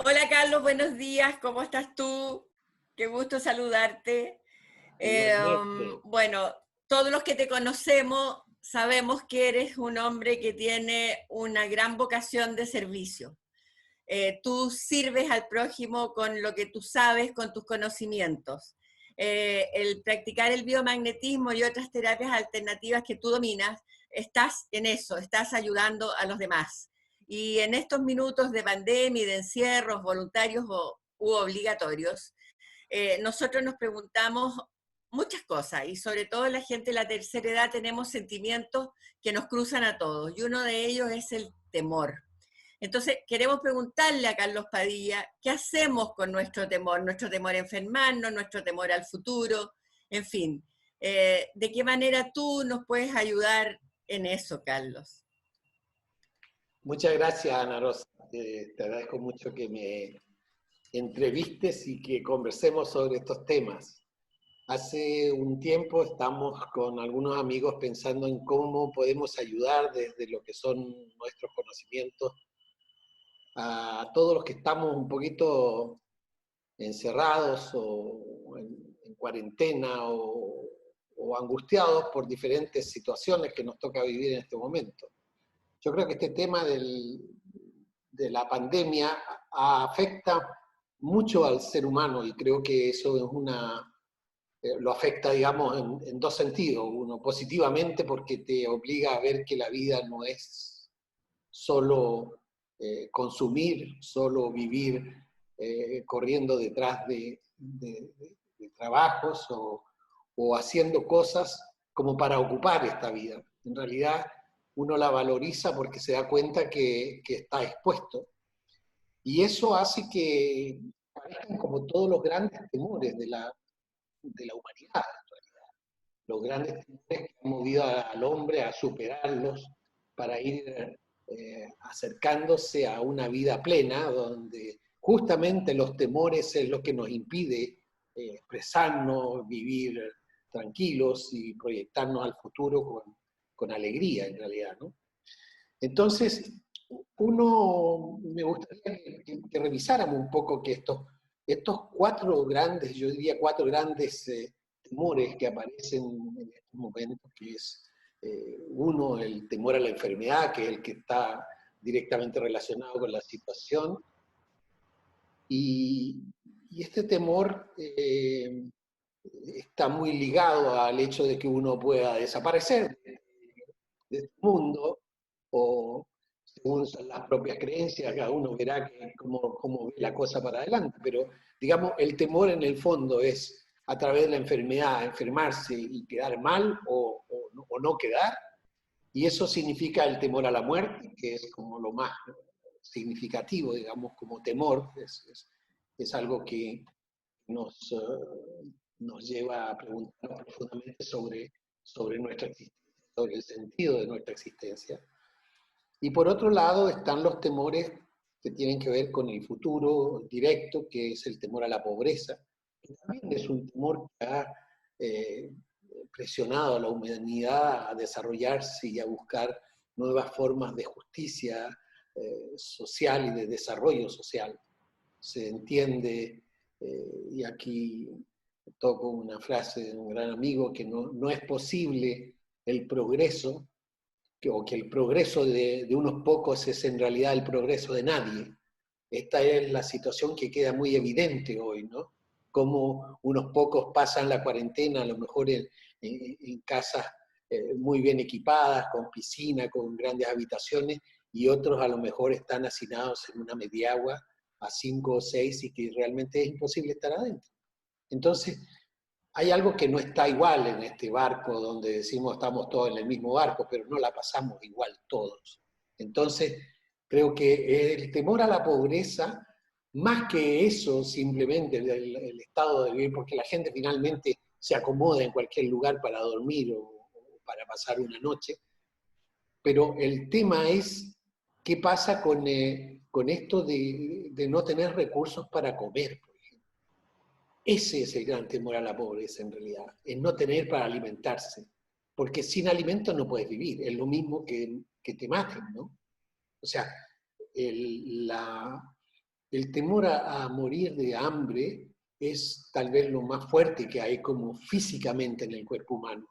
Hola Carlos, buenos días, ¿cómo estás tú? Qué gusto saludarte. Igualmente. Bueno, todos los que te conocemos sabemos que eres un hombre que tiene una gran vocación de servicio. Tú sirves al prójimo con lo que tú sabes, con tus conocimientos. El practicar el biomagnetismo y otras terapias alternativas que tú dominas, estás en eso, estás ayudando a los demás. Y en estos minutos de pandemia y de encierros voluntarios u obligatorios, nosotros nos preguntamos muchas cosas y sobre todo la gente de la tercera edad tenemos sentimientos que nos cruzan a todos y uno de ellos es el temor. Entonces, queremos preguntarle a Carlos Padilla, ¿qué hacemos con nuestro temor a enfermarnos, nuestro temor al futuro? En fin, ¿de qué manera tú nos puedes ayudar en eso, Carlos? Muchas gracias, Ana Rosa. Te agradezco mucho que me entrevistes y que conversemos sobre estos temas. Hace un tiempo estamos con algunos amigos pensando en cómo podemos ayudar desde lo que son nuestros conocimientos a todos los que estamos un poquito encerrados o en cuarentena o angustiados por diferentes situaciones que nos toca vivir en este momento. Yo creo que este tema de la pandemia afecta mucho al ser humano y creo que eso es lo afecta, digamos, en dos sentidos. Uno, positivamente, porque te obliga a ver que la vida no es solo consumir, solo vivir corriendo detrás de trabajos o haciendo cosas como para ocupar esta vida. En realidad, uno la valoriza porque se da cuenta que está expuesto. Y eso hace que aparezcan como todos los grandes temores de la humanidad, en realidad. Los grandes temores que han movido al hombre a superarlos para ir acercándose a una vida plena, donde justamente los temores es lo que nos impide expresarnos, vivir tranquilos y proyectarnos al futuro con alegría, en realidad, ¿no? Entonces, me gustaría que revisáramos un poco que estos cuatro grandes, yo diría cuatro grandes temores que aparecen en estos momentos, que es uno, el temor a la enfermedad, que es el que está directamente relacionado con la situación, y, y este temor está muy ligado al hecho de que uno pueda desaparecer de este mundo, o según las propias creencias, cada uno verá cómo ve la cosa para adelante, pero digamos, el temor en el fondo es a través de la enfermedad, enfermarse y quedar mal o no quedar, y eso significa el temor a la muerte, que es como lo más significativo, digamos, como temor, es algo que nos lleva a preguntar profundamente sobre nuestra existencia, sobre el sentido de nuestra existencia. Y por otro lado están los temores que tienen que ver con el futuro directo, que es el temor a la pobreza, que también es un temor que ha eh, presionado a la humanidad a desarrollarse y a buscar nuevas formas de justicia social y de desarrollo social. Se entiende, y aquí toco una frase de un gran amigo, que no es posible el progreso o que el progreso de unos pocos es en realidad el progreso de nadie. Esta es la situación que queda muy evidente hoy, ¿no? Cómo unos pocos pasan la cuarentena, a lo mejor en casas muy bien equipadas, con piscina, con grandes habitaciones, y otros a lo mejor están hacinados en una mediagua a 5 o 6 y que realmente es imposible estar adentro. Entonces, hay algo que no está igual en este barco donde decimos estamos todos en el mismo barco, pero no la pasamos igual todos. Entonces, creo que el temor a la pobreza, más que eso, simplemente el estado de vivir, porque la gente finalmente se acomoda en cualquier lugar para dormir o para pasar una noche, pero el tema es qué pasa con esto de no tener recursos para comer. Ese es el gran temor a la pobreza en realidad, el no tener para alimentarse. Porque sin alimento no puedes vivir, es lo mismo que te maten, ¿no? O sea, el, la, el temor a morir de hambre es tal vez lo más fuerte que hay como físicamente en el cuerpo humano.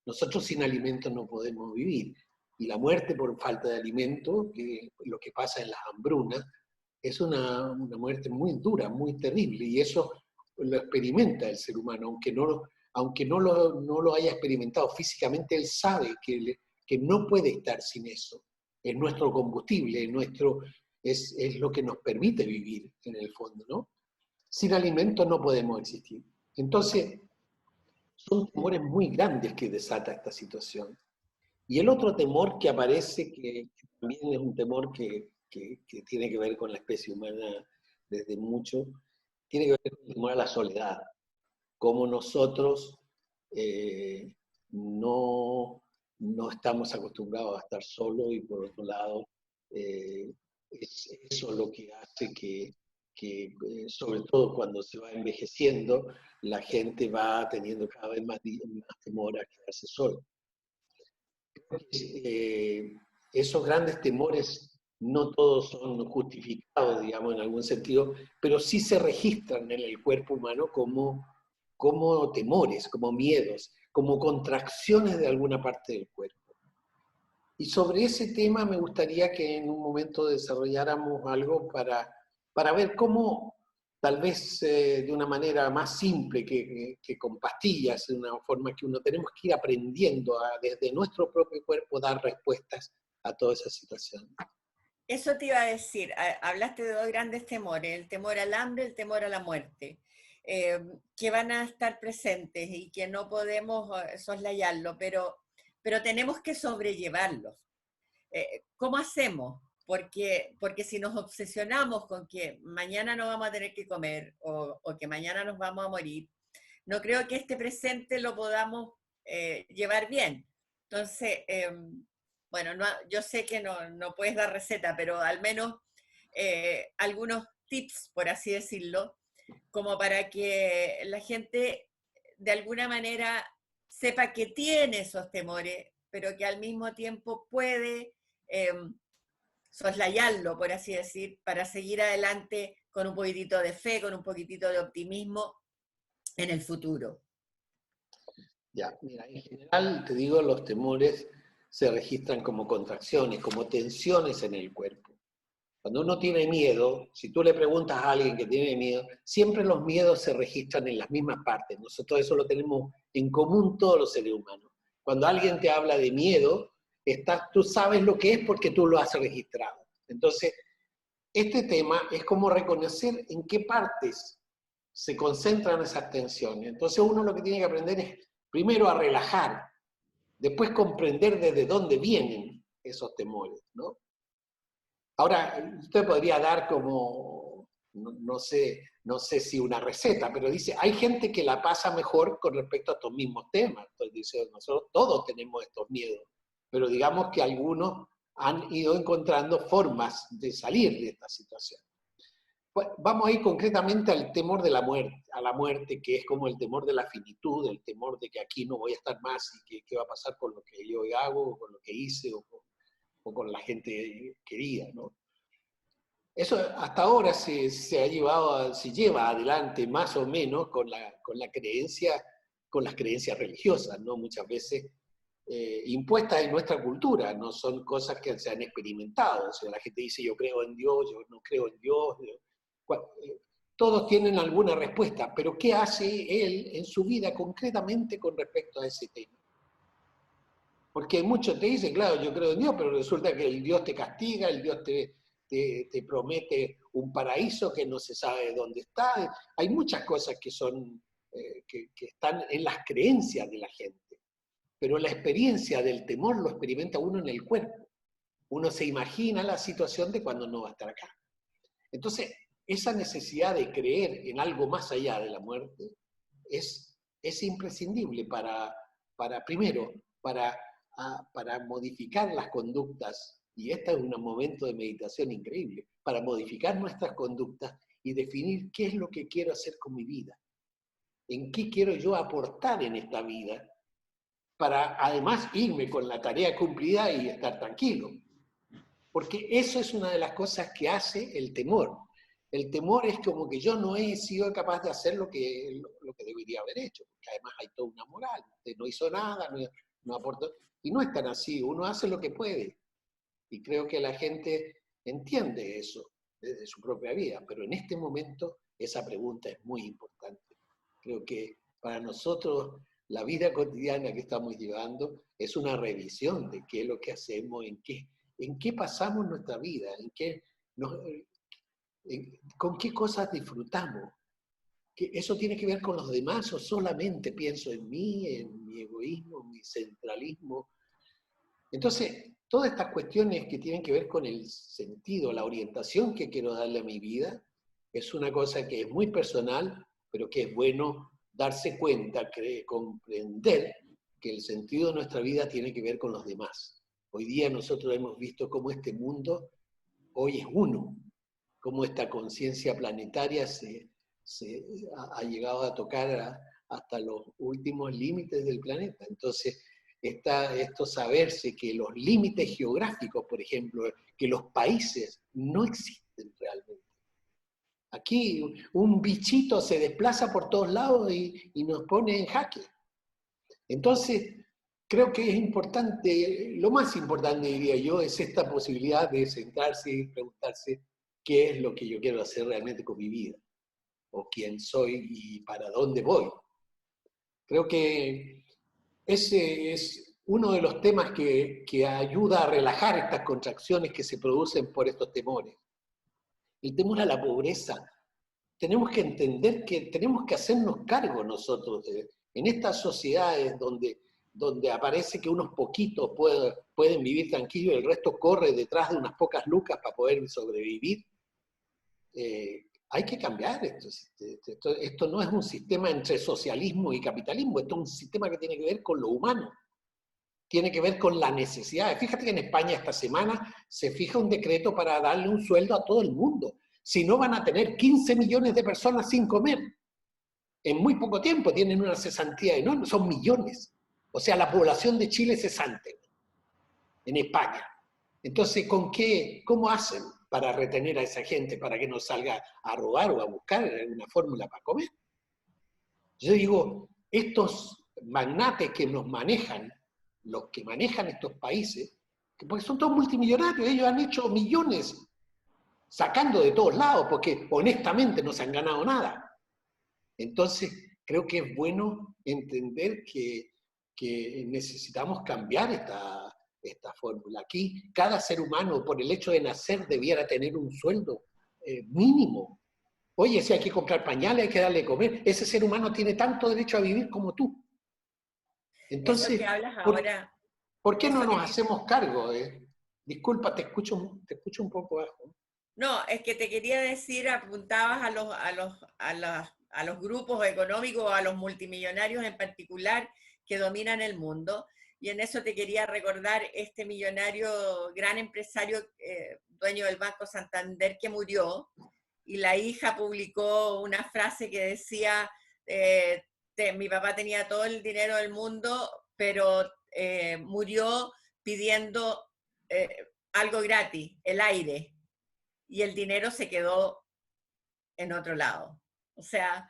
Nosotros sin alimento no podemos vivir. Y la muerte por falta de alimento, que lo que pasa en las hambrunas, es una muerte muy dura, muy terrible. Y eso lo experimenta el ser humano, aunque no lo haya experimentado físicamente, él sabe que no puede estar sin eso. Es nuestro combustible, es lo que nos permite vivir en el fondo, ¿no? Sin alimento no podemos existir. Entonces, son temores muy grandes que desata esta situación. Y el otro temor que aparece, que también es un temor que tiene que ver con la especie humana desde mucho, tiene que ver con el temor a la soledad. Como nosotros no estamos acostumbrados a estar solos y por otro lado, es eso lo que hace que sobre todo cuando se va envejeciendo, la gente va teniendo cada vez más temor a quedarse solo. Esos grandes temores no todos son justificados, digamos, en algún sentido, pero sí se registran en el cuerpo humano como temores, como miedos, como contracciones de alguna parte del cuerpo. Y sobre ese tema me gustaría que en un momento desarrolláramos algo para ver cómo, tal vez de una manera más simple que con pastillas, de una forma que uno tenemos que ir aprendiendo desde nuestro propio cuerpo dar respuestas a toda esa situación. Eso te iba a decir, hablaste de dos grandes temores, el temor al hambre, el temor a la muerte, que van a estar presentes y que no podemos soslayarlo, pero tenemos que sobrellevarlos. ¿Cómo hacemos? Porque si nos obsesionamos con que mañana no vamos a tener que comer o que mañana nos vamos a morir, no creo que este presente lo podamos llevar bien. Entonces, bueno, no, yo sé que no puedes dar receta, pero al menos algunos tips, por así decirlo, como para que la gente de alguna manera sepa que tiene esos temores, pero que al mismo tiempo puede soslayarlo, por así decir, para seguir adelante con un poquitito de fe, con un poquitito de optimismo en el futuro. Ya, mira, en general, te digo, los temores se registran como contracciones, como tensiones en el cuerpo. Cuando uno tiene miedo, si tú le preguntas a alguien que tiene miedo, siempre los miedos se registran en las mismas partes. Nosotros eso lo tenemos en común todos los seres humanos. Cuando alguien te habla de miedo, tú sabes lo que es porque tú lo has registrado. Entonces, este tema es como reconocer en qué partes se concentran esas tensiones. Entonces uno lo que tiene que aprender es primero a relajar, después comprender desde dónde vienen esos temores, ¿no? Ahora, usted podría dar como, no sé si una receta, pero dice, hay gente que la pasa mejor con respecto a estos mismos temas. Entonces dice, nosotros todos tenemos estos miedos, pero digamos que algunos han ido encontrando formas de salir de esta situación. Pues vamos a ir concretamente al temor de la muerte, a la muerte, que es como el temor de la finitud, el temor de que aquí no voy a estar más y que qué va a pasar con lo que yo hago, o con lo que hice, o con la gente querida, ¿no? Eso hasta ahora se lleva adelante más o menos con las creencias religiosas, ¿no? Muchas veces impuestas en nuestra cultura, no son cosas que se han experimentado. O sea, la gente dice yo creo en Dios, yo no creo en Dios. Todos tienen alguna respuesta, pero ¿qué hace él en su vida concretamente con respecto a ese tema? Porque muchos te dicen, claro, yo creo en Dios, pero resulta que el Dios te castiga, el Dios te promete un paraíso que no se sabe dónde está. Hay muchas cosas que están en las creencias de la gente. Pero la experiencia del temor lo experimenta uno en el cuerpo. Uno se imagina la situación de cuando no va a estar acá. Entonces, esa necesidad de creer en algo más allá de la muerte es imprescindible primero, para modificar las conductas, y este es un momento de meditación increíble, para modificar nuestras conductas y definir qué es lo que quiero hacer con mi vida, en qué quiero yo aportar en esta vida, para además irme con la tarea cumplida y estar tranquilo. Porque eso es una de las cosas que hace el temor. el temor es como que yo no he sido capaz de hacer lo que debería haber hecho, porque además hay toda una moral. Usted no hizo nada, no aportó, y no es tan así, uno hace lo que puede. Y creo que la gente entiende eso desde su propia vida, pero en este momento esa pregunta es muy importante. Creo que para nosotros la vida cotidiana que estamos llevando es una revisión de qué es lo que hacemos, en qué pasamos nuestra vida, con qué cosas disfrutamos. Que eso tiene que ver con los demás o solamente pienso en mí, en mi egoísmo, en mi centralismo. Entonces, todas estas cuestiones que tienen que ver con el sentido, la orientación que quiero darle a mi vida, es una cosa que es muy personal, pero que es bueno darse cuenta, comprender que el sentido de nuestra vida tiene que ver con los demás. Hoy día nosotros hemos visto cómo este mundo hoy es uno, cómo esta conciencia planetaria ha llegado a tocar hasta los últimos límites del planeta. Entonces, está esto saberse que los límites geográficos, por ejemplo, que los países no existen realmente. Aquí un bichito se desplaza por todos lados y nos pone en jaque. Entonces, creo que es importante, lo más importante diría yo, es esta posibilidad de sentarse y preguntarse qué es lo que yo quiero hacer realmente con mi vida, o quién soy y para dónde voy. Creo que ese es uno de los temas que ayuda a relajar estas contracciones que se producen por estos temores. El temor a la pobreza. Tenemos que entender que tenemos que hacernos cargo nosotros en estas sociedades donde aparece que unos poquitos pueden vivir tranquilos y el resto corre detrás de unas pocas lucas para poder sobrevivir. Hay que cambiar esto. Esto no es un sistema entre socialismo y capitalismo, esto es un sistema que tiene que ver con lo humano, tiene que ver con la necesidad. Fíjate que en España esta semana se fija un decreto para darle un sueldo a todo el mundo. Si no, van a tener 15 millones de personas sin comer. En muy poco tiempo tienen una cesantía enorme, son millones. O sea, la población de Chile es cesante en España. Entonces, ¿cómo hacen para retener a esa gente, para que no salga a robar o a buscar una fórmula para comer? Yo digo, estos magnates que nos manejan, los que manejan estos países, porque son todos multimillonarios, ellos han hecho millones sacando de todos lados, porque honestamente no se han ganado nada. Entonces, creo que es bueno entender que necesitamos cambiar esta fórmula. Aquí, cada ser humano, por el hecho de nacer, debiera tener un sueldo mínimo. Oye, si hay que comprar pañales, hay que darle de comer. Ese ser humano tiene tanto derecho a vivir como tú. Eso Entonces, que hablas ahora, ¿por qué no eso nos que hacemos cargo? Disculpa, te escucho un poco bajo. no, es que te quería decir, apuntabas a los grupos económicos, a los multimillonarios en particular que dominan el mundo, y en eso te quería recordar este millonario, gran empresario, dueño del Banco Santander, que murió, y la hija publicó una frase que decía, mi papá tenía todo el dinero del mundo, pero murió pidiendo algo gratis, el aire, y el dinero se quedó en otro lado. O sea,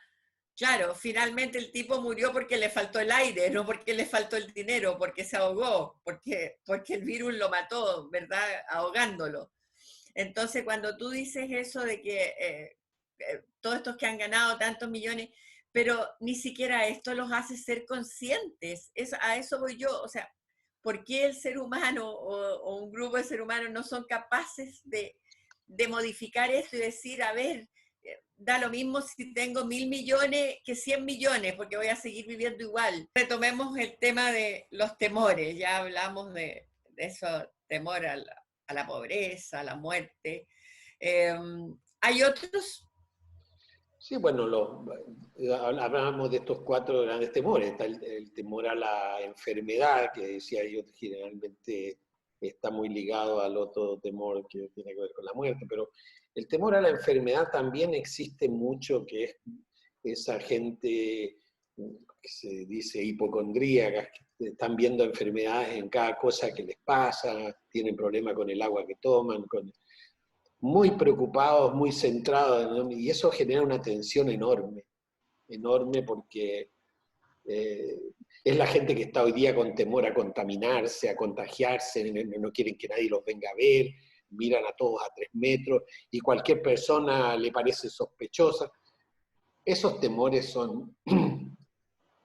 claro, finalmente el tipo murió porque le faltó el aire, no porque le faltó el dinero, porque se ahogó, porque el virus lo mató, ¿verdad? Ahogándolo. Entonces, cuando tú dices eso de que todos estos que han ganado tantos millones, pero ni siquiera esto los hace ser conscientes, a eso voy yo, o sea, ¿por qué el ser humano o un grupo de seres humanos no son capaces de modificar esto y decir, a ver, da lo mismo si tengo 1.000 millones que 100 millones, porque voy a seguir viviendo igual? Retomemos el tema de los temores, ya hablamos de eso, temor a la pobreza, a la muerte. Hay otros. Sí, bueno, hablábamos de estos 4 grandes temores. Está el temor a la enfermedad, que decía yo generalmente está muy ligado al otro temor que tiene que ver con la muerte, pero el temor a la enfermedad también existe mucho, que es esa gente que se dice hipocondríaca, que están viendo enfermedades en cada cosa que les pasa, tienen problemas con el agua que toman, muy preocupados, muy centrados, ¿no? Y eso genera una tensión enorme, enorme porque es la gente que está hoy día con temor a contaminarse, a contagiarse, no quieren que nadie los venga a ver, miran a todos a 3 metros y cualquier persona le parece sospechosa. Esos temores son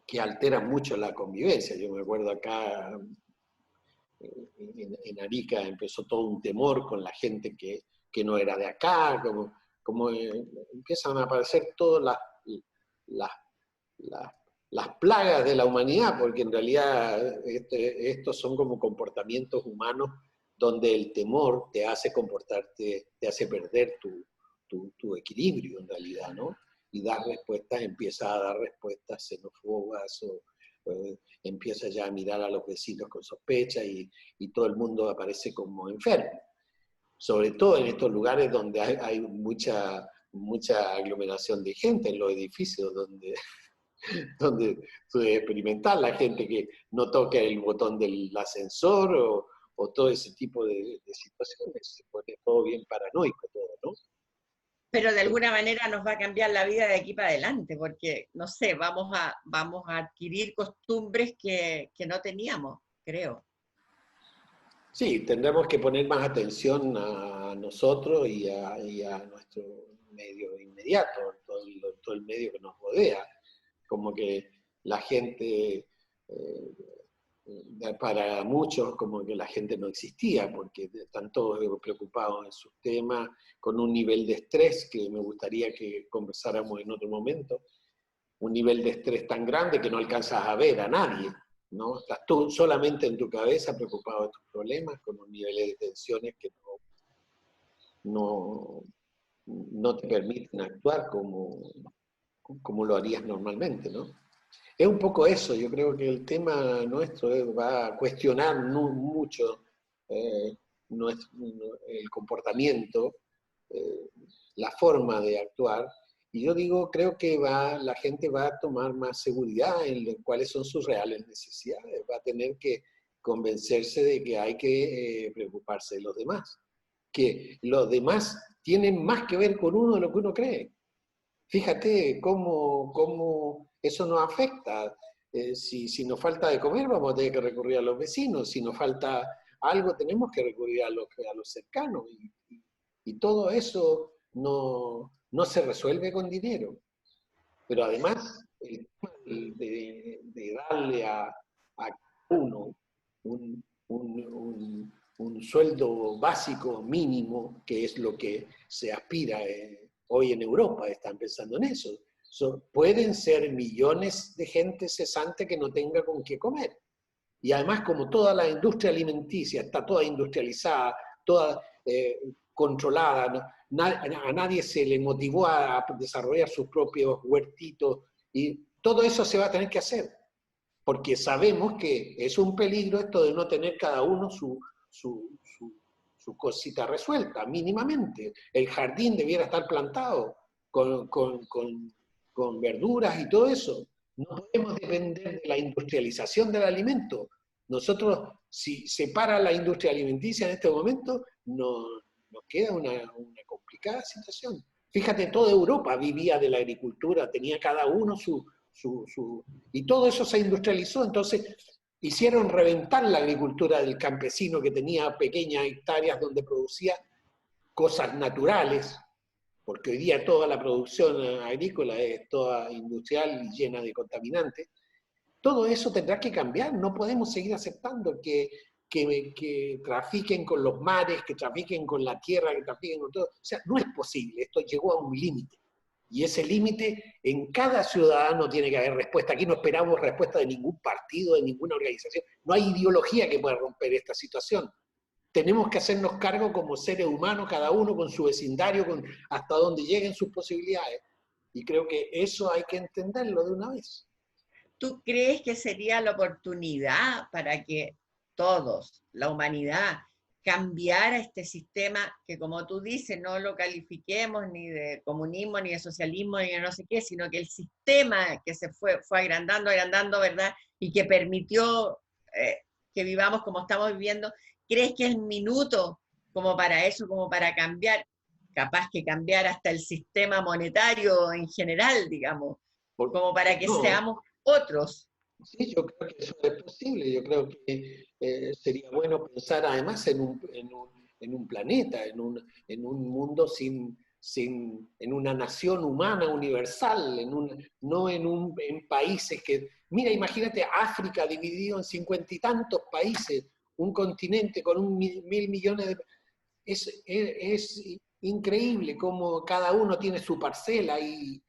que alteran mucho la convivencia. Yo me acuerdo acá en Arica empezó todo un temor con la gente que no era de acá, como empiezan a aparecer todas las, las, las plagas de la humanidad, porque en realidad estos son como comportamientos humanos donde el temor te hace comportarte, te hace perder tu equilibrio en realidad, ¿no? Y dar respuestas, empieza a dar respuestas xenófobas o empieza ya a mirar a los vecinos con sospecha y todo el mundo aparece como enfermo. Sobre todo en estos lugares donde hay mucha aglomeración de gente, en los edificios donde puede experimentar la gente que no toca el botón del ascensor o todo ese tipo de situaciones. Se pone todo bien paranoico todo, ¿no? Pero de alguna manera nos va a cambiar la vida de aquí para adelante, porque, no sé, vamos a adquirir costumbres que no teníamos, creo. Sí, tendremos que poner más atención a nosotros y a nuestro medio inmediato, todo el medio que nos rodea. Como que la gente, para muchos, como que la gente no existía, porque están todos preocupados en sus temas, con un nivel de estrés que me gustaría que conversáramos en otro momento, un nivel de estrés tan grande que no alcanzas a ver a nadie, ¿no? Estás tú solamente en tu cabeza preocupado de tus problemas, con un nivel de tensiones que no, no te permiten actuar como lo harías normalmente, ¿no? Es un poco eso, yo creo que el tema nuestro va a cuestionar mucho eh, el comportamiento, eh, la forma de actuar, y yo digo, creo que la gente va a tomar más seguridad en cuáles son sus reales necesidades, va a tener que convencerse de que hay que preocuparse de los demás, que los demás tienen más que ver con uno de lo que uno cree. Fíjate cómo eso nos afecta. Si nos falta de comer, vamos a tener que recurrir a los vecinos. Si nos falta algo, tenemos que recurrir a los cercanos. Y todo eso no se resuelve con dinero. Pero además, el tema de darle a uno un sueldo básico mínimo, que es lo que se aspira hoy en Europa, están pensando en eso. Pueden ser millones de gente cesante que no tenga con qué comer. Y además, como toda la industria alimenticia está toda industrializada, toda controlada, a nadie se le motivó a desarrollar sus propios huertitos, y todo eso se va a tener que hacer, porque sabemos que es un peligro esto de no tener cada uno su cosita resuelta, mínimamente. El jardín debiera estar plantado con verduras y todo eso. No podemos depender de la industrialización del alimento. Nosotros, si se para la industria alimenticia en este momento, nos queda una complicada situación. Fíjate, toda Europa vivía de la agricultura, tenía cada uno y todo eso se industrializó, entonces hicieron reventar la agricultura del campesino que tenía pequeñas hectáreas donde producía cosas naturales, porque hoy día toda la producción agrícola es toda industrial y llena de contaminantes. Todo eso tendrá que cambiar, no podemos seguir aceptando que trafiquen con los mares, que trafiquen con la tierra, que trafiquen con todo. O sea, no es posible, esto llegó a un límite. Y ese límite, en cada ciudadano tiene que haber respuesta. Aquí no esperamos respuesta de ningún partido, de ninguna organización. No hay ideología que pueda romper esta situación. Tenemos que hacernos cargo como seres humanos, cada uno con su vecindario, hasta donde lleguen sus posibilidades. Y creo que eso hay que entenderlo de una vez. ¿Tú crees que sería la oportunidad para que todos, la humanidad, cambiara este sistema que, como tú dices, no lo califiquemos ni de comunismo, ni de socialismo, ni de no sé qué, sino que el sistema que se fue agrandando, agrandando, ¿verdad? Y que permitió que vivamos como estamos viviendo, ¿crees que es minuto como para eso, como para cambiar? capaz que cambiar hasta el sistema monetario en general, digamos, como para que No, seamos otros. sí, yo creo que eso es posible. Yo creo que sería bueno pensar además en un planeta, en un mundo en una nación humana universal, no en países que... Mira, imagínate África dividido en 50 y tantos países, un continente con 1.000 millones de... Es increíble cómo cada uno tiene su parcela y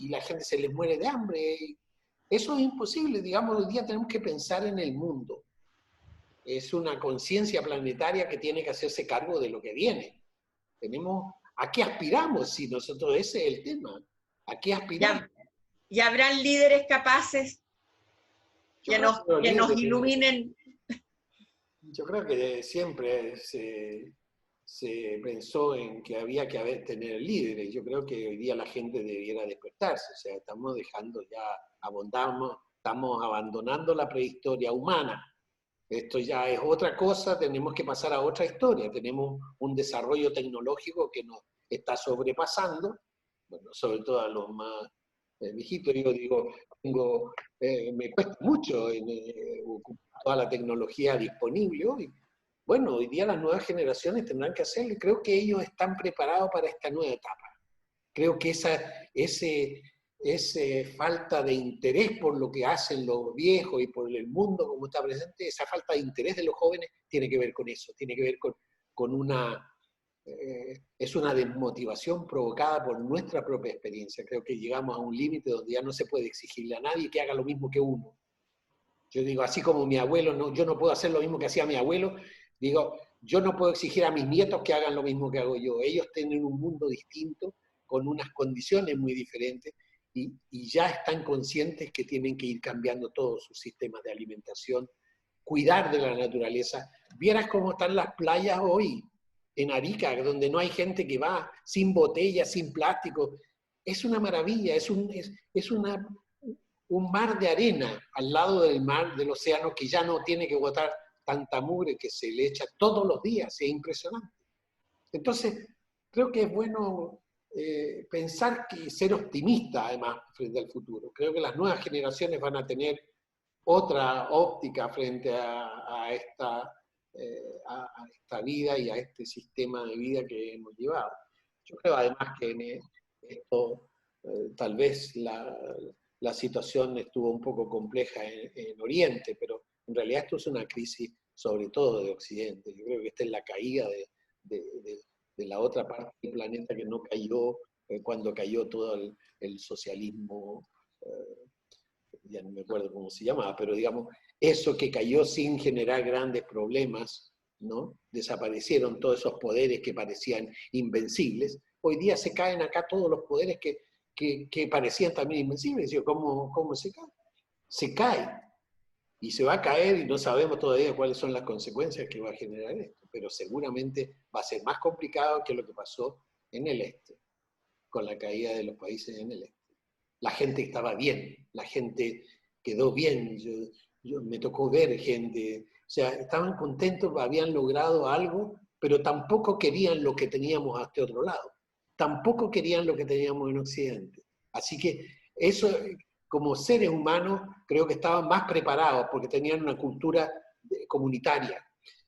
la gente se les muere de hambre. Eso es imposible, digamos, hoy día tenemos que pensar en el mundo. Es una conciencia planetaria que tiene que hacerse cargo de lo que viene. ¿A qué aspiramos? Si nosotros, ese es el tema. ¿A qué aspiramos? Y habrán líderes capaces Yo creo que que nos iluminen. Yo creo que siempre se pensó en que había que tener líderes. Yo creo que hoy día la gente debiera despertarse. O sea, estamos dejando ya, estamos abandonando la prehistoria humana. Esto ya es otra cosa, tenemos que pasar a otra historia. Tenemos un desarrollo tecnológico que nos está sobrepasando, bueno, sobre todo a los más viejitos. Yo digo, me cuesta mucho ocupar toda la tecnología disponible hoy. Bueno, hoy día las nuevas generaciones tendrán que hacerlo y creo que ellos están preparados para esta nueva etapa. Creo que ese falta de interés por lo que hacen los viejos y por el mundo como está presente, esa falta de interés de los jóvenes tiene que ver con eso, tiene que ver con es una desmotivación provocada por nuestra propia experiencia. Creo que llegamos a un límite donde ya no se puede exigirle a nadie que haga lo mismo que uno. Yo digo, así como mi abuelo, yo no puedo hacer lo mismo que hacía mi abuelo, digo, yo no puedo exigir a mis nietos que hagan lo mismo que hago yo. Ellos tienen un mundo distinto, con unas condiciones muy diferentes, y ya están conscientes que tienen que ir cambiando todos sus sistemas de alimentación, cuidar de la naturaleza. Vieras cómo están las playas hoy, en Arica, donde no hay gente que va sin botellas, sin plástico. Es una maravilla, es un mar de arena al lado del mar, del océano, que ya no tiene que botar tanta mugre que se le echa todos los días, es impresionante. Entonces, creo que es bueno pensar y ser optimista además frente al futuro. Creo que las nuevas generaciones van a tener otra óptica frente a esta vida y a este sistema de vida que hemos llevado. Yo creo además que en esto tal vez la situación estuvo un poco compleja en Oriente, pero en realidad esto es una crisis sobre todo de Occidente. Yo creo que esta es la caída de la otra parte del planeta que no cayó cuando cayó todo el socialismo, ya no me acuerdo cómo se llamaba, pero digamos, eso que cayó sin generar grandes problemas, ¿no? Desaparecieron todos esos poderes que parecían invencibles. Hoy día se caen acá todos los poderes que parecían también invencibles. ¿Cómo se cae? Se cae. Y se va a caer y no sabemos todavía cuáles son las consecuencias que va a generar esto, pero seguramente va a ser más complicado que lo que pasó en el este, con la caída de los países en el este. La gente estaba bien, la gente quedó bien, me tocó ver gente, o sea, estaban contentos, habían logrado algo, pero tampoco querían lo que teníamos a este otro lado, tampoco querían lo que teníamos en Occidente. Así que eso, como seres humanos, creo que estaban más preparados porque tenían una cultura comunitaria.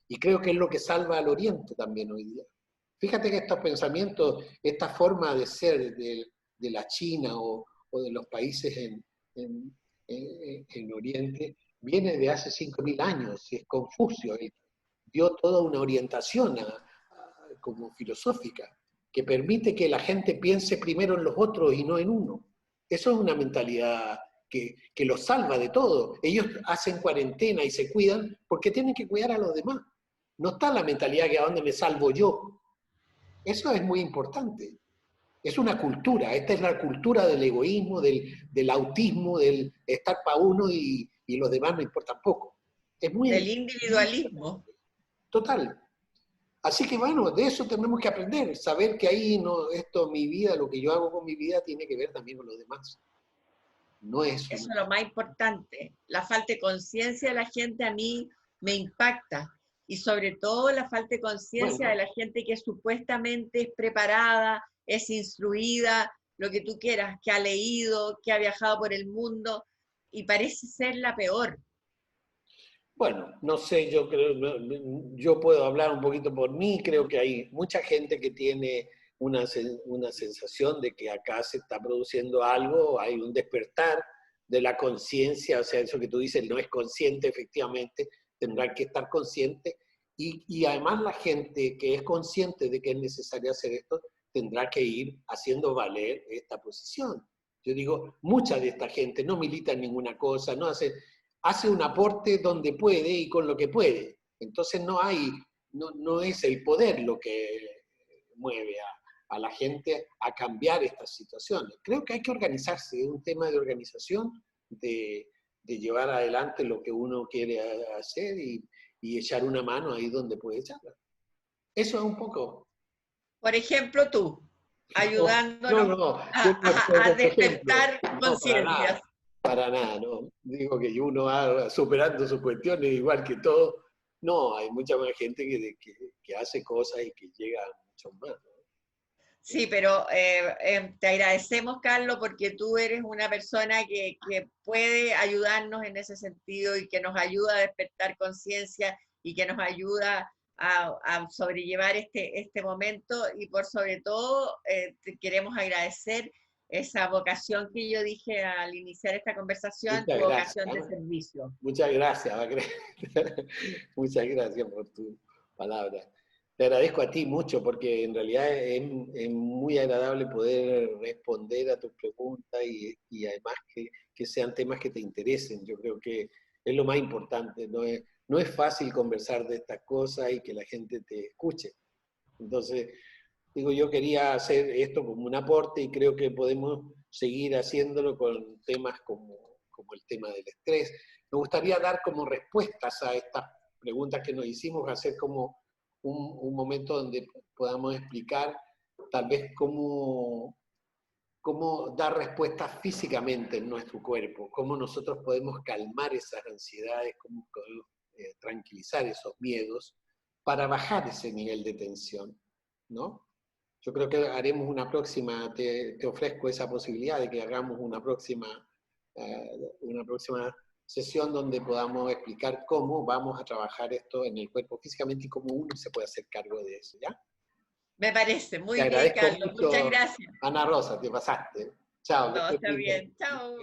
Y creo que es lo que salva al Oriente también hoy día. Fíjate que estos pensamientos, esta forma de ser de la China o de los países en Oriente, viene de hace 5.000 años. Es Confucio, él dio toda una orientación como filosófica que permite que la gente piense primero en los otros y no en uno. Eso es una mentalidad que los salva de todo. Ellos hacen cuarentena y se cuidan porque tienen que cuidar a los demás. No está la mentalidad que a dónde me salvo yo. Eso es muy importante. Es una cultura, esta es la cultura del egoísmo, del autismo, del estar para uno y los demás no importan poco. Es Del muy individualismo. total. Así que bueno, de eso tenemos que aprender, saber que ahí no, esto, mi vida, lo que yo hago con mi vida tiene que ver también con los demás. No es Eso es lo más importante. La falta de conciencia de la gente a mí me impacta. y sobre todo la falta de conciencia de la gente que supuestamente es preparada, es instruida, lo que tú quieras, que ha leído, que ha viajado por el mundo, y parece ser la peor. Bueno, no sé, yo creo, yo puedo hablar un poquito por mí, creo que hay mucha gente que tiene una sensación de que acá se está produciendo algo, hay un despertar de la conciencia, o sea, eso que tú dices no es consciente, efectivamente, tendrá que estar consciente, y además la gente que es consciente de que es necesario hacer esto, tendrá que ir haciendo valer esta posición. Yo digo, mucha de esta gente no milita en ninguna cosa, no hace un aporte donde puede y con lo que puede. Entonces no es el poder lo que mueve a la gente a cambiar estas situaciones. Creo que hay que organizarse, es un tema de organización, de llevar adelante lo que uno quiere hacer y echar una mano ahí donde puede echarla. Eso es un poco. Por ejemplo, tú, ayudándonos No, yo no estoy a de ejemplo. despertar No, conciencias. para nada, no. Digo que uno va superando sus cuestiones igual que todo. No, hay mucha más gente que hace cosas y que llega a mucho más, ¿no? Sí, pero te agradecemos, Carlos, porque tú eres una persona que puede ayudarnos en ese sentido y que nos ayuda a despertar conciencia y que nos ayuda a sobrellevar este momento y por sobre todo te queremos agradecer esa vocación que yo dije al iniciar esta conversación, Muchas tu gracias. vocación de servicio. Muchas gracias, muchas gracias por tu palabra. Te agradezco a ti mucho porque en realidad es muy agradable poder responder a tus preguntas y además que sean temas que te interesen. Yo creo que es lo más importante. No es fácil conversar de estas cosas y que la gente te escuche. Entonces, digo, yo quería hacer esto como un aporte y creo que podemos seguir haciéndolo con temas como el tema del estrés. Me gustaría dar como respuestas a estas preguntas que nos hicimos, hacer como un momento donde podamos explicar tal vez cómo dar respuestas físicamente en nuestro cuerpo, cómo nosotros podemos calmar esas ansiedades, cómo podemos tranquilizar esos miedos para bajar ese nivel de tensión, ¿no? Yo creo que haremos una próxima, te ofrezco esa posibilidad de que hagamos una próxima sesión donde podamos explicar cómo vamos a trabajar esto en el cuerpo físicamente y cómo uno se puede hacer cargo de eso, ¿ya? Me parece, Te muy bien, agradezco Carlos. Muchas mucho, gracias. Ana Rosa, te pasaste. Chao, que No, estés está muy bien. bien. Chao.